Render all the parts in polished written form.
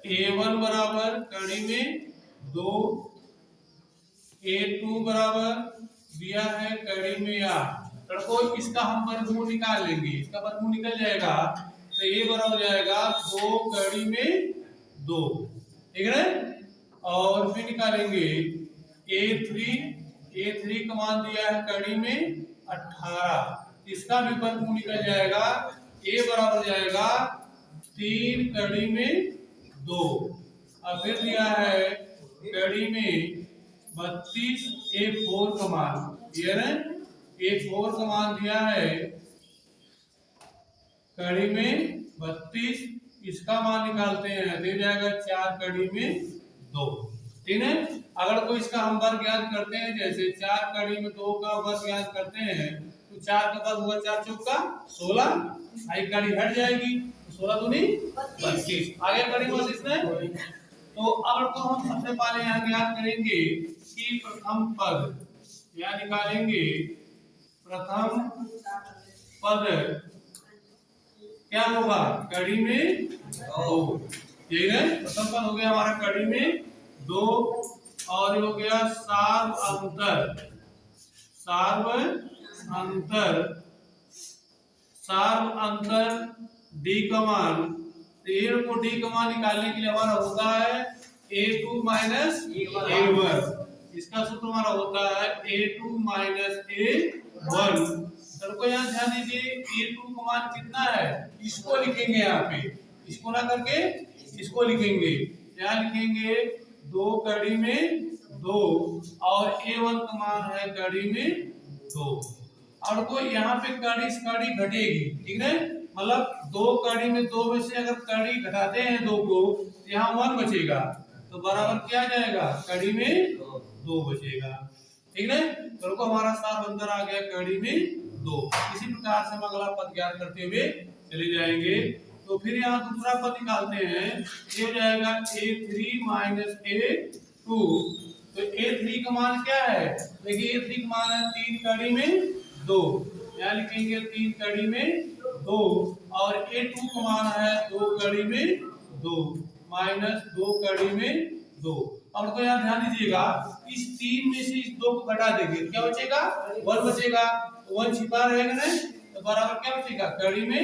A1 बराबर कड़ी में 2, A2 बराबर दिया है कड़ी में 8। लड़कों इसका हम वर्गमूल निकाल लेंगे, इसका वर्गमूल निकल जाएगा तो ये बराबर हो जाएगा 2 कड़ी में 2, ठीक है। और फिर निकालेंगे A3 का मान दिया है कड़ी में 18, इसका भी वर्गमूल निकल जाएगा। A बराबर हो जाएगा 3 कड़ी में 2, और फिर दिया है कड़ी में 32, A4 का मान, क्लियर है। A4 का मान दिया है कड़ी में 32, इसका मान निकालते हैं दे जाएगा 4 कड़ी में 2, ठीक है। अगर कोई इसका हम वर्ग ज्ञात करते हैं, जैसे 4 कड़ी में 2 का वर्ग ज्ञात करते हैं तो 4 का वर्ग होगा 4 चौका 16, एक कड़ी हट जाएगी 16 दूनी 32, आगे कड़ी 32 में। तो अब तो हम सबसे पहले यहाँ ज्ञात करेंगे कि प्रथम पद, यहाँ निकालेंगे प्रथम पद क्या होगा कड़ी में 2, ठीक है। प्रथम पद हो गया हमारा कड़ी में 2, और हो गया सार्व अंतर डी का मान, तो को डी का मान निकालने के लिए हमारा होता है A2 माइनस A1, इसका सूत्र हमारा होता है A2 माइनस A1। सबको यहाँ ध्यान दीजिए A2 का मान कितना है, इसको लिखेंगे यहाँ पे, इसको ना करके इसको लिखेंगे, यहाँ लिखेंगे 2 कड़ी में 2, और A1 का मान है कड़ी में 2, और कोई यहाँ पे कड़ी घटेगी, ठीक है। मतलब 2 कड़ी में 2 में से अगर कड़ी घटाते हैं 2 को, यहाँ 1 बचेगा, तो बराबर क्या आ जाएगा कड़ी में 2 बचेगा, ठीक है। तो हमारा साफ अंतर आ गया कड़ी में 2। इसी प्रकार से हम अगला पद ज्ञात करते हुए चले जाएंगे। तो फिर यहाँ दूसरा पद निकालते हैं, ये हो जाएगा A3 माइनस A2। तो A3 का मान क्या है, देखिए A3 का मान है 3 कड़ी में 2, यहाँ लिखेंगे 3 कड़ी में 2, और A2 का मान है 2 कड़ी में 2 माइनस 2 कड़ी में 2। और तो यहाँ ध्यान दीजिएगा इस 3 में से इस 2 को घटा देंगे, क्या बचेगा 1 बचेगा, 1 छिपा रहेगा ना, तो बराबर क्या बचेगा कड़ी में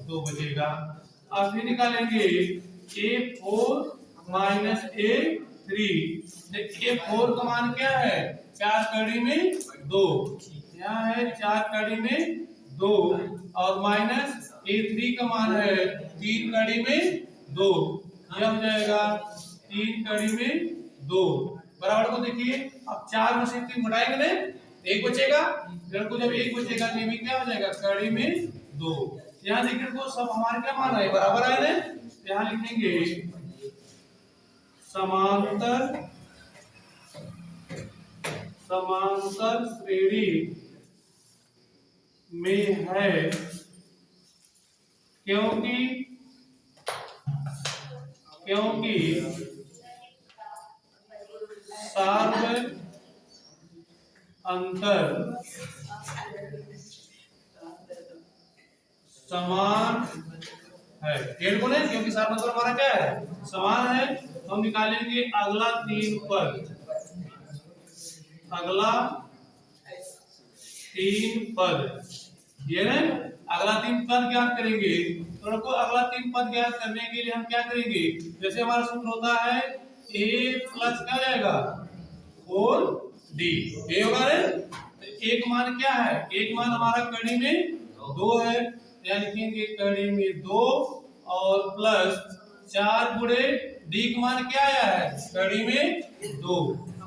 2 बचेगा। अब फिर निकालेंगे A4 माइनस A3, A4 का मान क्या है 4 कड़ी में 2, यहाँ है 4 कड़ी में 2, और माइनस A3 का मान है 3 कड़ी में 2, यह हो जाएगा 3 कड़ी में 2, बराबर को देखिए। अब 4 में से 3 घटाएंगे ना, 1 बचेगा, को जब 1 बचेगा तो ये भी क्या हो जाएगा कड़ी में 2। यहाँ देखिए को सब हमारे क्या मान है बराबर है ना, यहाँ लिखेंगे समांतर श्रेणी में है, क्योंकि सार्व अंतर समान है, क्लियर बोले, क्योंकि सार्व अंतर हमारा क्या है समान है। तो हम निकालेंगे अगला 3 पद, अगला 3 पद, ये है अगला 3 पद ज्ञात करेंगे। तो देखो अगला 3 पद ज्ञात करने के लिए हम क्या करेंगे, जैसे हमारा सूत्र होता है A प्लस क्या जाएगा 4D, ये होगा रे। एक मान क्या है, एक मान हमारा कड़ी में 2 है, यहाँ लिखेंगे कड़ी में 2, और प्लस 4 गुणे D का मान क्या आया है कड़ी में 2,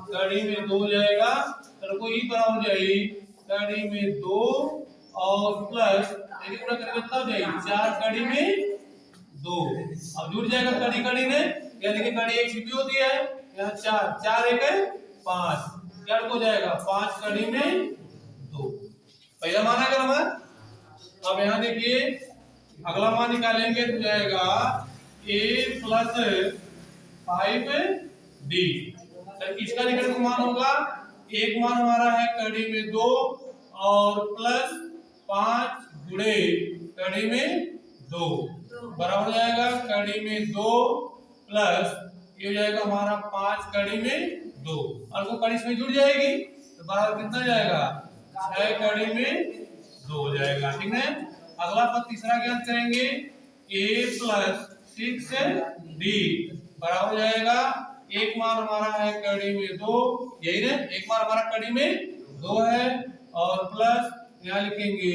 कड़ी में 2 जाएगा, तो कोई बराबर हो जाएगी कड़ी में 2 और प्लस पूरा करके कितना हो जाएगी 4 कड़ी में 2। अब जुड़ जाएगा कड़ी कड़ी में, क्या देखिए कड़ी एक छिपी होती है, यहाँ 4 4 1 है 5, क्या हो जाएगा 5 कड़ी में 2, पहला मान है हमारा। अब यहाँ देखिए अगला मान निकालेंगे तो जाएगा A प्लस 5D, इसका निकट मान होगा, एक मान हमारा है कड़ी में 2 और प्लस 5 गुणे कड़ी में 2, बराबर हो जाएगा कड़ी में 2 प्लस ये हो जाएगा हमारा 5 कड़ी में 2 और वो कड़ी इसमें जुड़ जाएगी तो बराबर कितना जाएगा 6 कड़ी में 2 हो जाएगा। ठीक है, अगला पद तीसरा ज्ञात करेंगे a प्लस 6d बराबर हो जाएगा एक मार हमारा है कड़ी में 2, यही ना, एक मार हमारा कड़ी में 2 है और प्लस यहाँ लिखेंगे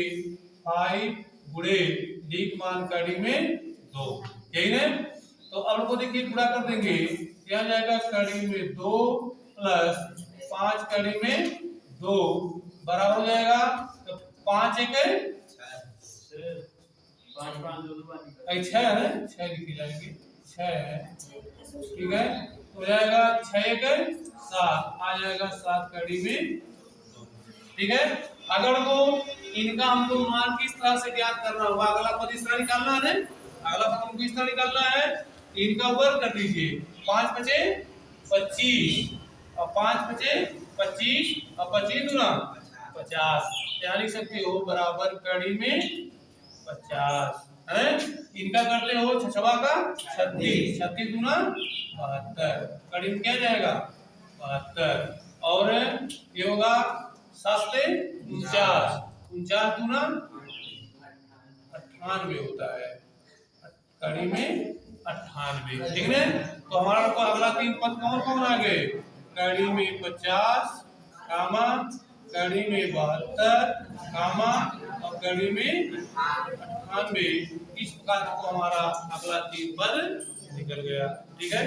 5 गुणे d मान कड़ी में 2, यही ना। तो अब को देखिए गुणा कर देंगे, क्या जाएगा कड़ी में 2 प्लस 5 कड़ी में 2 बराबर हो जाएगा तो 5 एक 6 है, 6 लिखी जाएगी 6 है। ठीक है, तो हो जाएगा 6 एक 7 आ जाएगा 7 कड़ी में 2। ठीक है, अगर वो इनका हमको मान किस तरह से ज्ञात करना होगा, अगला पद इस तरह निकालना है, अगला पद हमको इस तरह निकालना है, इनका वर्ग कर दीजिए 5 बचे 25 और 5 बचे 25 और 25 दूना 50, यहाँ लिख सकते हो बराबर कड़ी में 50 है। इनका करते हो छछवा का 36, 36 दूना 72, कड़ी में क्या जाएगा 72 और ये होगा 7 से 49, 49 दूना 98 होता है, कड़ी में 98। ठीक है, तो हमारा को अगला 3 पद कौन कौन आ गए, कड़ी में 50 कामा कड़ी में 72 कामा और कड़ी में 98। इस प्रकार को हमारा अगला 3 पद निकल गया। ठीक है।